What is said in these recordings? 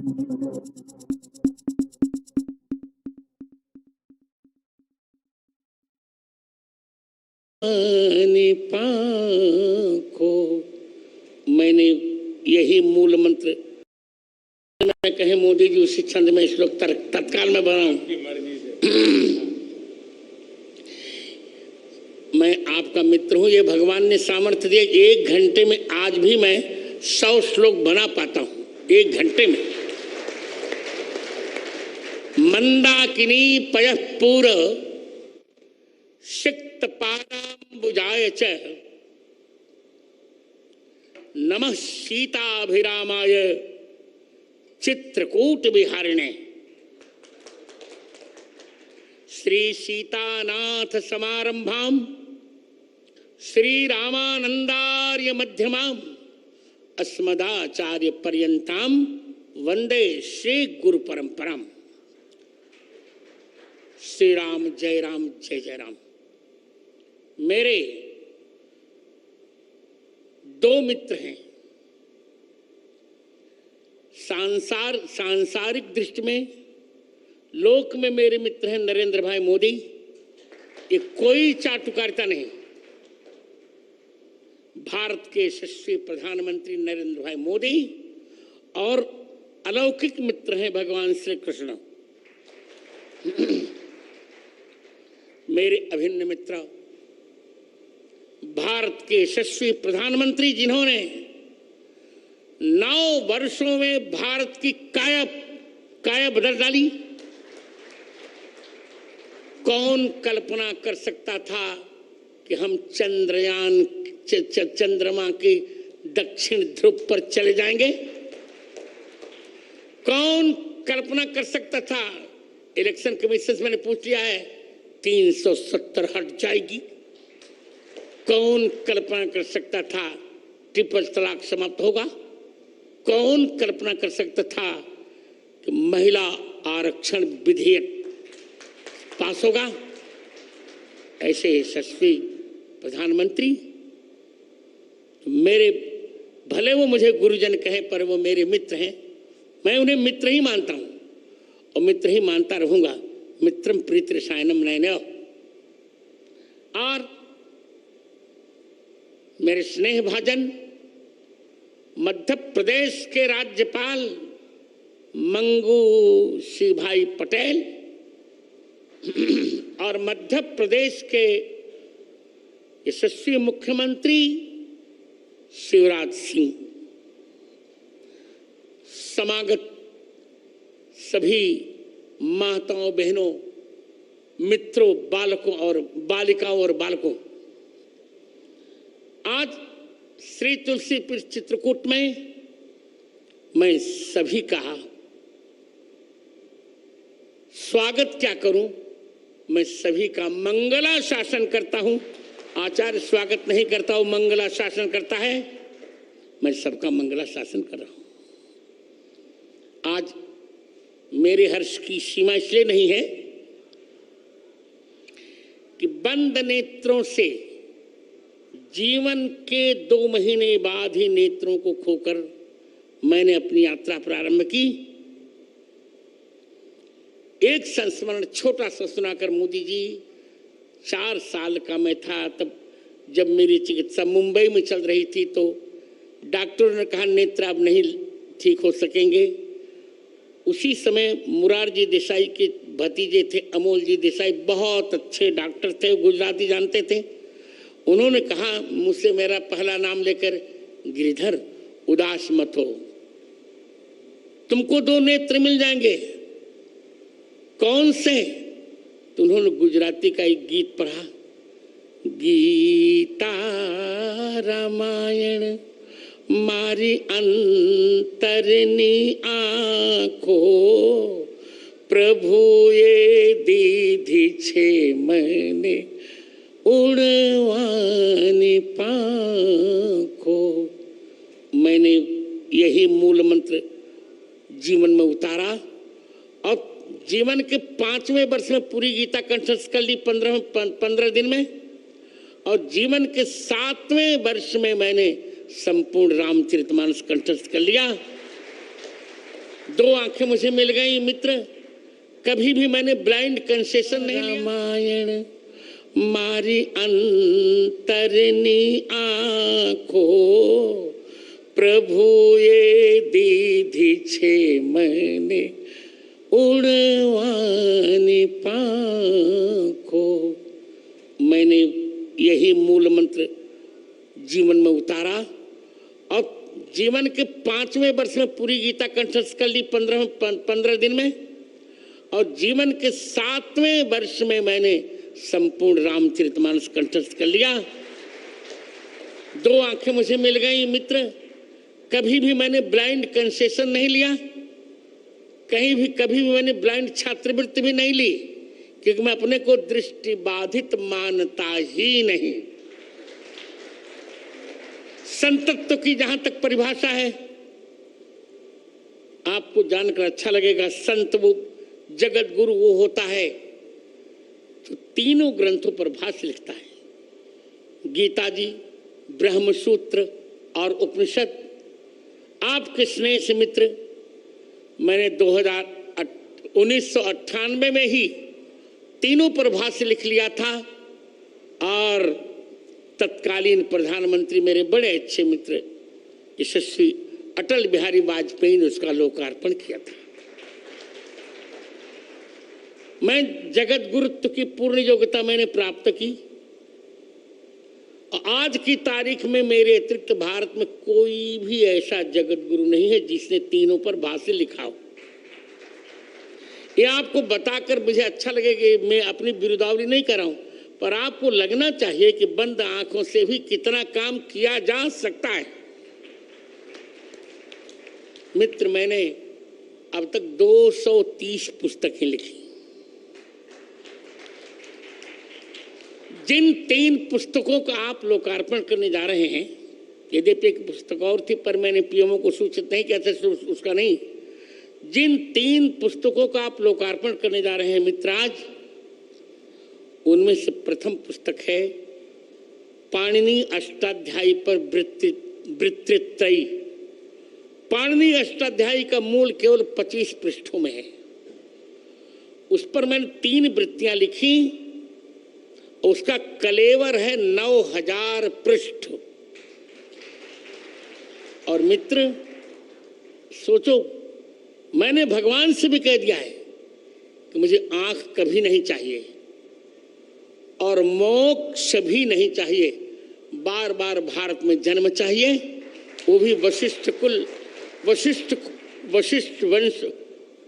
को मैंने यही मूल मंत्र मैं कहे मोदी जी उसी छंद में श्लोक तत्काल में बनाऊं। मैं आपका मित्र हूं, ये भगवान ने सामर्थ्य दिया। 1 घंटे में आज भी मैं 100 श्लोक बना पाता हूं, 1 घंटे में। मंदाकिनी पयः पूर सिक्त पादाम्बुजाय च नमः सीताभिरामाय चित्रकूट विहारिणे। श्री सीतानाथ समारंभाम श्री रामानंदार्य मध्यमाम अस्मदाचार्य पर्यंताम वंदे श्री गुरु परंपराम। श्री राम जय राम जय जय राम। मेरे 2 मित्र हैं। सांसारिक दृष्टि में लोक में मेरे मित्र हैं नरेंद्र भाई मोदी। ये कोई चाटुकारिता नहीं। भारत के यशस्वी प्रधानमंत्री नरेंद्र भाई मोदी और अलौकिक मित्र हैं भगवान श्री कृष्ण। मेरे अभिन्न मित्र भारत के यशस्वी प्रधानमंत्री जिन्होंने 9 वर्षों में भारत की काया बदल डाली। कौन कल्पना कर सकता था कि हम चंद्रमा के दक्षिण ध्रुव पर चले जाएंगे? कौन कल्पना कर सकता था? इलेक्शन कमीशन से मैंने पूछ लिया है, 370 हट जाएगी। कौन कल्पना कर सकता था ट्रिपल तलाक समाप्त होगा? कौन कल्पना कर सकता था कि महिला आरक्षण विधेयक पास होगा? ऐसे यशस्वी प्रधानमंत्री मेरे, भले वो मुझे गुरुजन कहें पर वो मेरे मित्र हैं। मैं उन्हें मित्र ही मानता हूं और मित्र ही मानता रहूंगा। मित्रम प्रीति रसायनम नयनयो। और मेरे स्नेह भाजन मध्य प्रदेश के राज्यपाल मंगू सिंह भाई पटेल और मध्य प्रदेश के यशस्वी मुख्यमंत्री शिवराज सिंह, समागत सभी माताओं बहनों मित्रों बालकों और बालिकाओं और बालकों, आज श्री तुलसीपुर चित्रकूट में मैं सभी का स्वागत क्या करूं, मैं सभी का मंगला शासन करता हूं। आचार्य स्वागत नहीं करता हूं, मंगला शासन करता है। मैं सबका मंगला शासन कर रहा हूं। आज मेरे हर्ष की सीमा इसलिए नहीं है कि बंद नेत्रों से जीवन के 2 महीने बाद ही नेत्रों को खोकर मैंने अपनी यात्रा प्रारंभ की। एक संस्मरण छोटा सा सुनाकर, मोदी जी 4 साल का मैं था तब, जब मेरी चिकित्सा मुंबई में चल रही थी तो डॉक्टरों ने कहा नेत्र अब नहीं ठीक हो सकेंगे। उसी समय मुरारजी देसाई के भतीजे थे अमोल जी देसाई, बहुत अच्छे डॉक्टर थे, गुजराती जानते थे। उन्होंने कहा मुझसे, मेरा पहला नाम लेकर, गिरिधर उदास मत हो, तुमको 2 नेत्र मिल जाएंगे। कौन से? तो उन्होंने गुजराती का एक गीत पढ़ा, गीता रामायण मारी अंतरनी आँखो प्रभुए दीधी छे मैंने उड़वानी पाँखो। मैंने यही मूल मंत्र जीवन में उतारा और जीवन के 5वें वर्ष में पूरी गीता कंठस्थ कर ली 15 दिन में, और जीवन के 7वें वर्ष में मैंने संपूर्ण रामचरितमानस कंठस्थ कर लिया। दो आंखें मुझे मिल गई मित्र, कभी भी मैंने ब्लाइंड कंसेशन नहीं लिया। रामायण मारी अंतरनी आंखों, प्रभु ये दीधी छे मैंने उड़वानी पाखो। मैंने यही मूल मंत्र जीवन में उतारा और जीवन के 5वें वर्ष में पूरी गीता कंठस्थ कर ली 15 दिन में, और जीवन के 7वें वर्ष में मैंने संपूर्ण रामचरितमानस कंठस्थ कर लिया। दो आंखें मुझे मिल गई मित्र, कभी भी मैंने ब्लाइंड कंसेशन नहीं लिया, कभी भी मैंने ब्लाइंड छात्रवृत्ति भी नहीं ली, क्योंकि मैं अपने को दृष्टि बाधित मानता ही नहीं। संतत्व की जहां तक परिभाषा है, आपको जानकर अच्छा लगेगा। संत वो जगत गुरु वो होता है तो तीनों ग्रंथों पर भाष्य लिखता है, गीता जी, ब्रह्मसूत्र और उपनिषद। आपके स्नेह से मित्र, मैंने 1998 में ही तीनों पर भाष्य लिख लिया था, और तत्कालीन प्रधानमंत्री मेरे बड़े अच्छे मित्र यशस्वी अटल बिहारी वाजपेयी ने उसका लोकार्पण किया था। मैं जगत गुरुत्व की पूर्ण योग्यता मैंने प्राप्त की, और आज की तारीख में मेरे अतिरिक्त भारत में कोई भी ऐसा जगत गुरु नहीं है जिसने तीनों पर भाष्य लिखा हो। ये आपको बताकर मुझे अच्छा लगेगा कि मैं अपनी बिरुदावली नहीं कर रहा हूं, पर आपको लगना चाहिए कि बंद आंखों से भी कितना काम किया जा सकता है। मित्र, मैंने अब तक 230 पुस्तकें लिखी। जिन 3 पुस्तकों का आप लोकार्पण करने जा रहे हैं, यद्यपि एक पुस्तक और थी पर मैंने पीएमओ को सूचित नहीं किया था, उसका नहीं। जिन 3 पुस्तकों का आप लोकार्पण करने जा रहे हैं मित्र आज, उनमें से प्रथम पुस्तक है पाणिनि अष्टाध्यायी पर वृत्तित्रयी। पाणिनि अष्टाध्यायी का मूल केवल 25 पृष्ठों में है। उस पर मैंने 3 वृत्तियां लिखी, उसका कलेवर है 9000 पृष्ठ। और मित्र सोचो, मैंने भगवान से भी कह दिया है कि मुझे आंख कभी नहीं चाहिए और मोक्ष भी नहीं चाहिए, बार बार भारत में जन्म चाहिए, वो भी वशिष्ठ वंश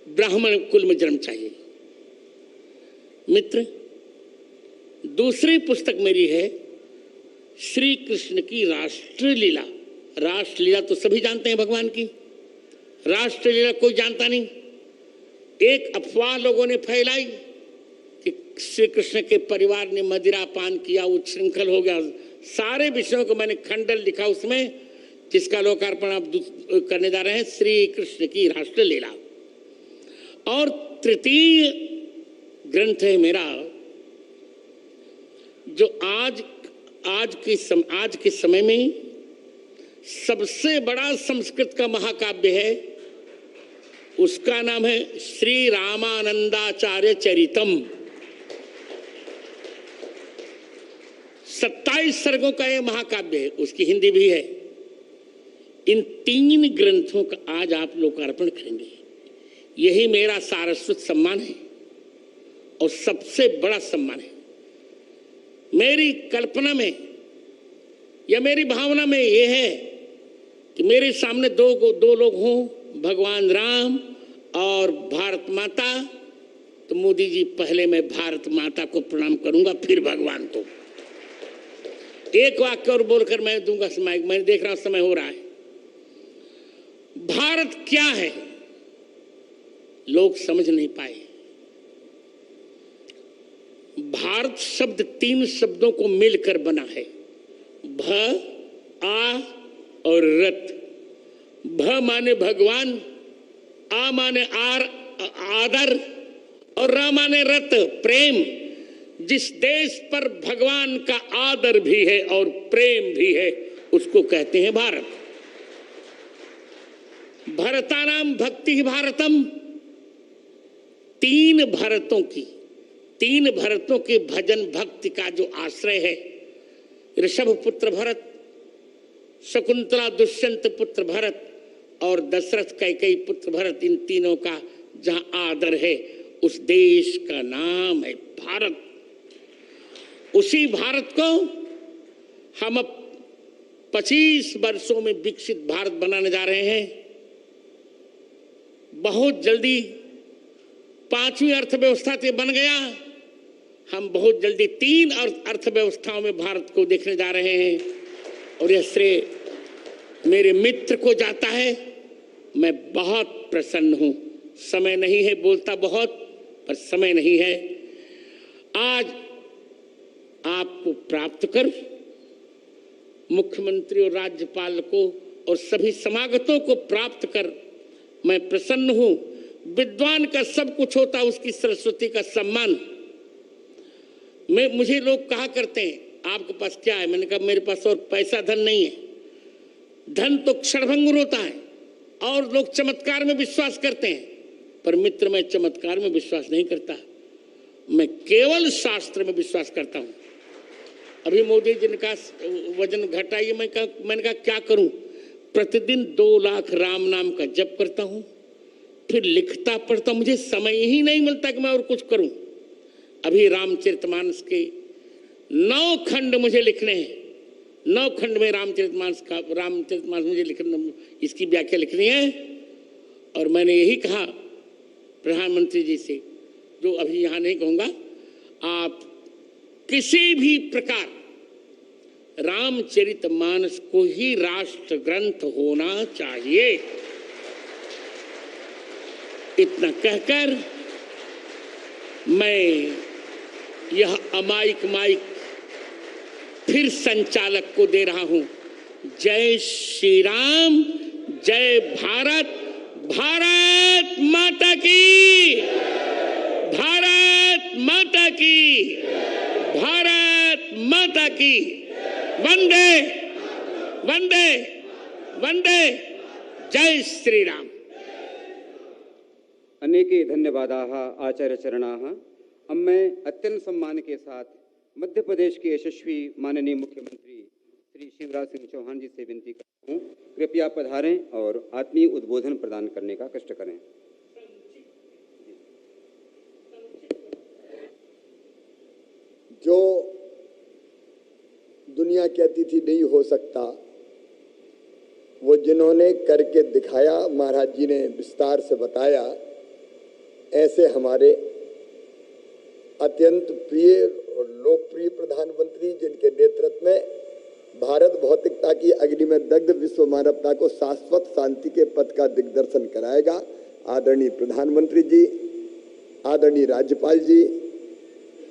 ब्राह्मण कुल में जन्म चाहिए। मित्र, दूसरी पुस्तक मेरी है श्री कृष्ण की राष्ट्रलीला। राष्ट्रलीला तो सभी जानते हैं भगवान की, राष्ट्रलीला कोई जानता नहीं। एक अफवाह लोगों ने फैलाई कि श्री कृष्ण के परिवार ने मदिरा पान किया, उच्छृंखल हो गया। सारे विषयों को मैंने खंडन लिखा उसमें, जिसका लोकार्पण आप करने जा रहे हैं, श्री कृष्ण की राष्ट्रलीला। और तृतीय ग्रंथ है मेरा, जो आज के समय में सबसे बड़ा संस्कृत का महाकाव्य है। उसका नाम है श्री रामानंदाचार्य चरितम। 27 सर्गों का यह महाकाव्य है, उसकी हिंदी भी है। इन 3 ग्रंथों का आज आप लोकार्पण करेंगे। यही मेरा सारस्वत सम्मान है और सबसे बड़ा सम्मान है। मेरी कल्पना में या मेरी भावना में यह है कि मेरे सामने दो लोग हों, भगवान राम और भारत माता। तो मोदी जी, पहले मैं भारत माता को प्रणाम करूंगा, फिर भगवान को। एक वाक्य और बोलकर मैं दूंगा समय। मैं देख रहा हूं समय हो रहा है। भारत क्या है लोग समझ नहीं पाए। भारत शब्द 3 शब्दों को मिलकर बना है, भ, आ और रत। भ माने भगवान, आ माने आदर और र माने रत, प्रेम। जिस देश पर भगवान का आदर भी है और प्रेम भी है, उसको कहते हैं भारत। भरतानाम भक्ति भारतम, तीन भरतों के भजन भक्ति का जो आश्रय है, ऋषभ पुत्र भरत, शकुंतला दुष्यंत पुत्र भरत और दशरथ कैकेयी पुत्र भरत, इन तीनों का जहां आदर है उस देश का नाम है भारत। उसी भारत को हम अब 25 वर्षों में विकसित भारत बनाने जा रहे हैं। बहुत जल्दी 5वीं अर्थव्यवस्था से बन गया, हम बहुत जल्दी 3 अर्थव्यवस्थाओं में भारत को देखने जा रहे हैं। और यह श्रेय मेरे मित्र को जाता है। मैं बहुत प्रसन्न हूं। समय नहीं है, बोलता बहुत पर समय नहीं है। आज आपको प्राप्त कर मुख्यमंत्री और राज्यपाल को और सभी समागतों को प्राप्त कर मैं प्रसन्न हूं। विद्वान का सब कुछ होता, उसकी सरस्वती का सम्मान। मुझे लोग कहा करते हैं आपके पास क्या है, मैंने कहा मेरे पास और पैसा धन नहीं है। धन तो क्षणभंगुर होता है और लोग चमत्कार में विश्वास करते हैं, पर मित्र मैं चमत्कार में विश्वास नहीं करता, मैं केवल शास्त्र में विश्वास करता हूं। अभी मोदी जी ने कहा वजन घटाइए, मैंने कहा क्या करूं? प्रतिदिन 2 लाख राम नाम का जप करता हूं, फिर लिखता पढ़ता, मुझे समय ही नहीं मिलता कि मैं और कुछ करूं। अभी रामचरितमानस के 9 खंड मुझे लिखने हैं। 9 खंड में रामचरितमानस मुझे लिखना, इसकी व्याख्या लिखनी है। और मैंने यही कहा प्रधानमंत्री जी से, जो अभी यहां नहीं कहूंगा, आप किसी भी प्रकार रामचरितमानस को ही राष्ट्र ग्रंथ होना चाहिए, इतना कहकर मैं यह अमायिक माइक फिर संचालक को दे रहा हूं। जय श्री राम, जय भारत, भारत माता की, भारत माता की, भारत माता की। वंदे वंदे वंदे, जय श्री राम। अनेके धन्यवादाः आचार्यचरणाः। अब मैं अत्यंत सम्मान के साथ मध्य प्रदेश के यशस्वी माननीय मुख्यमंत्री श्री शिवराज सिंह चौहान जी से विनती करता हूँ, कृपया पधारें और आत्मीय उद्बोधन प्रदान करने का कष्ट करें। जो दुनिया कहती थी नहीं हो सकता, वो जिन्होंने करके दिखाया, महाराज जी ने विस्तार से बताया। ऐसे हमारे अत्यंत प्रिय और लोकप्रिय प्रधानमंत्री, जिनके नेतृत्व में भारत भौतिकता की अग्नि में दग्ध विश्व मानवता को शाश्वत शांति के पथ का दिग्दर्शन कराएगा। आदरणीय प्रधानमंत्री जी, आदरणीय राज्यपाल जी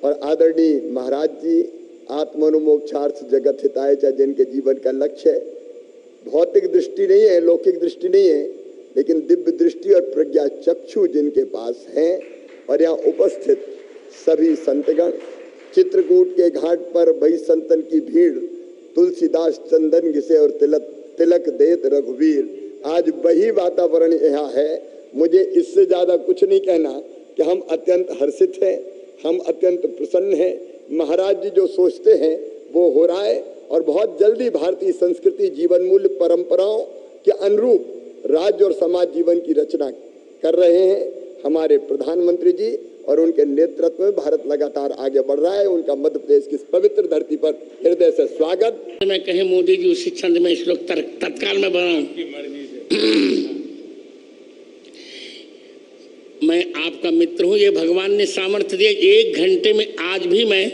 और आदरणीय महाराज जी, आत्मनुमोक्षार्थ जगत हिताय च, जिनके जीवन का लक्ष्य है भौतिक दृष्टि नहीं है, लौकिक दृष्टि नहीं है, लेकिन दिव्य दृष्टि और प्रज्ञा चक्षु जिनके पास हैं। और यहाँ उपस्थित सभी संतगण, चित्रकूट के घाट पर भई संतन की भीड़, तुलसीदास चंदन घिसे और तिलक देत रघुवीर। आज वही वातावरण यहाँ है। मुझे इससे ज्यादा कुछ नहीं कहना कि हम अत्यंत हर्षित हैं, हम अत्यंत प्रसन्न हैं। महाराज जी जो सोचते हैं वो हो रहा है और बहुत जल्दी भारतीय संस्कृति जीवन मूल्य परंपराओं के अनुरूप राज्य और समाज जीवन की रचना कर रहे हैं हमारे प्रधानमंत्री जी, और उनके नेतृत्व में भारत लगातार आगे बढ़ रहा है। उनका मध्य प्रदेश की इस पवित्र धरती पर हृदय से स्वागत। मैं कहे मोदी जी उसी छंद में श्लोक तत्काल में बनाऊं। मैं आपका मित्र हूं, ये भगवान ने सामर्थ्य दिया। 1 घंटे में आज भी मैं